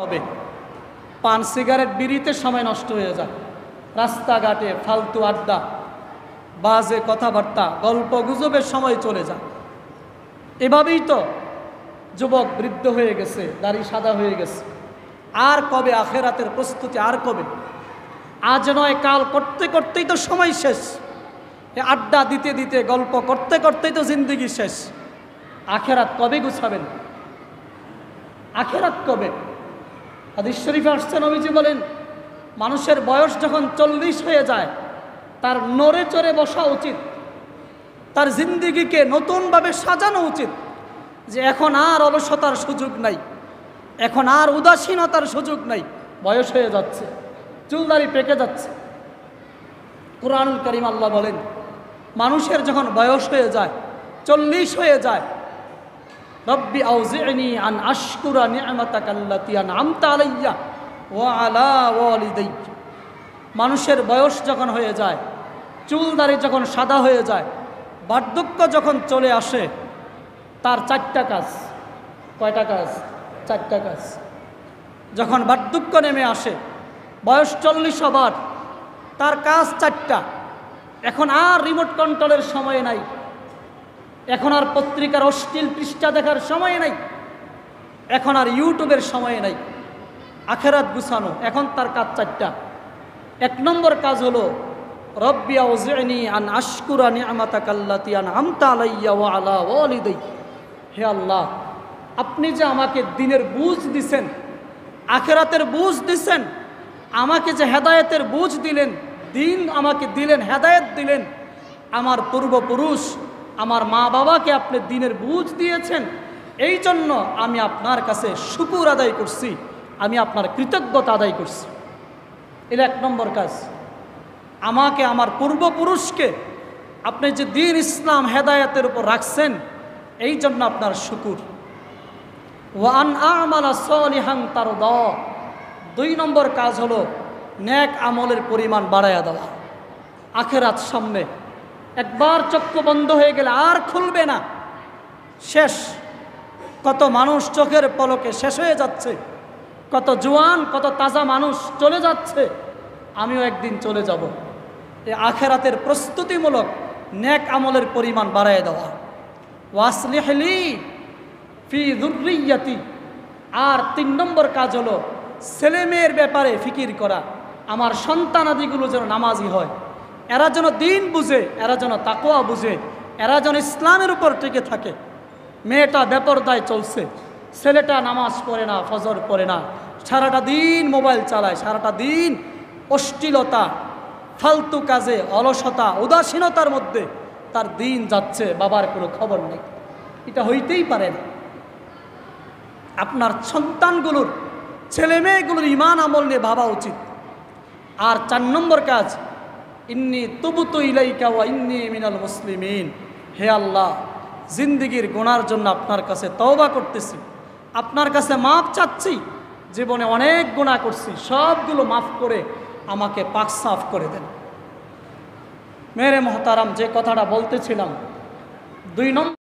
হবে। পান সিগারেট বিড়িতে সময় নষ্ট হয়ে যায়, রাস্তাঘাটে ফালতু আড্ডা, বাজে কথাবার্তা, গল্প গুজবের সময় চলে যায়। এভাবেই তো যুবক বৃদ্ধ হয়ে গেছে, দাড়ি সাদা হয়ে গেছে। আর কবে আখেরাতের প্রস্তুতি? আর কবে? আজ নয় কাল করতে করতেই তো সময় শেষ। আড্ডা দিতে দিতে, গল্প করতে করতেই তো জিন্দগি শেষ। আখেরাত কবে গুছাবেন? আখেরাত কবে? হাদিস শরীফে আসছে, নবীজি বলেন, মানুষের বয়স যখন 40 হয়ে যায়, তার নড়ে চড়ে বসা উচিত, তার জিন্দিগিকে নতুনভাবে সাজানো উচিত, যে এখন আর অলসতার সুযোগ নাই, এখন আর উদাসীনতার সুযোগ নাই। বয়স হয়ে যাচ্ছে, চুলদাড়ি পেকে যাচ্ছে। কুরআনুল কারীম আল্লাহ বলেন, মানুষের যখন বয়স হয়ে যায়, 40 হয়ে যায়, রব্বি আউজি'নি আন আশকুরা নি'মাতাকাল্লাতী আন'আমতা আলাইয়া ওয়া আলা ওয়ালিদাইয়া। মানুষের বয়স যখন হয়ে যায়, চুলদাড়ি যখন সাদা হয়ে যায়, বার্ধক্য যখন চলে আসে, তার 4টা কাজ। কয়টা কাজ? 4টা কাজ। যখন বার্ধক্য নেমে আসে, বয়স 40 হবার, তার কাজ 4টা। এখন আর রিমোট কন্ট্রোলের সময় নাই, এখন আর পত্রিকার অশ্লীল পৃষ্ঠা দেখার সময় নাই, এখন আর ইউটিউবের সময় নাই। আখেরাত গুছানো, এখন তার কাজ 4টা। 1 নম্বর কাজ হলো, রব্বি আউজি'নি আন আশকুরা নি'মাতাকাল্লাতী আন'আমতা আলাইয়া ওয়া আলা ওয়ালিদাইয়া। হে আল্লাহ, আপনি যে আমাকে দিনের বুঝ দিছেন, আখেরাতের বুঝ দিছেন, আমাকে যে হেদায়েতের বুঝ দিলেন, দিন আমাকে দিলেন, হেদায়েত দিলেন, আমার পূর্বপুরুষ, আমার মা বাবাকে আপনি দিনের বুঝ দিয়েছেন, এই জন্য আমি আপনার কাছে শুকর আদায় করছি, আমি আপনার কৃতজ্ঞতা আদায় করছি। এটা 1 নম্বর কাজ। আমাকে, আমার পূর্বপুরুষকে আপনি যে দ্বীন ইসলাম হেদায়েতের উপর রাখছেন, এই জন্য আপনার শুকর। ওয়া আন আমালা সালিহান তারদা। 2 নম্বর কাজ হলো নেক আমলের পরিমাণ বাড়ায়া দেওয়া। আখেরাত সামনে, একবার চক্ষু বন্ধ হয়ে গেলে আর খুলবে না, শেষ। কত মানুষ চোখের পলকে শেষ হয়ে যাচ্ছে, কত জোয়ান, কত তাজা মানুষ চলে যাচ্ছে। আমিও একদিন চলে যাব। এই আখেরাতের প্রস্তুতিমূলক নেক আমলের পরিমাণ বাড়ায় দেওয়া। ওয়াসলিহ লি ফি যুররিয়াতি। আর 3 নম্বর কাজ হলো ছেলেমেয়ের ব্যাপারে ফিকির করা। আমার সন্তানাদিগুলো যেন নামাজি হয়, এরা যেন দিন বুঝে, এরা যেন তাকওয়া বুঝে, এরা যেন ইসলামের উপর টিকে থাকে। মেয়েটা বেপরদায় চলছে, ছেলেটা নামাজ পড়ে না, ফজর পড়ে না, সারাটা দিন মোবাইল চালায়, সারাটা দিন অশ্লীলতা, ফালতু কাজে, অলসতা, উদাসীনতার মধ্যে তার দিন যাচ্ছে, বাবার কোনো খবর নেই। এটা হইতেই পারে না। আপনার সন্তানগুলোর, ছেলে মেয়েগুলোর ঈমান আমল নিয়ে ভাবা উচিত। আর 4 নম্বর কাজ, ইন্নী তুবতু ইলাইকা ওয়া ইন্নী মিনাল মুসলিমিন। হে আল্লাহ, জিন্দিগির গুনার জন্য আপনার কাছে তওবা করতেছি, আপনার কাছে মাফ চাচ্ছি। জীবনে অনেক গুনাহ করছি, সবগুলো মাফ করে আমাকে পাক সাফ করে দেন। মেরে মোহতারাম, যে কথাটা বলতেছিলাম, 2 নম্বর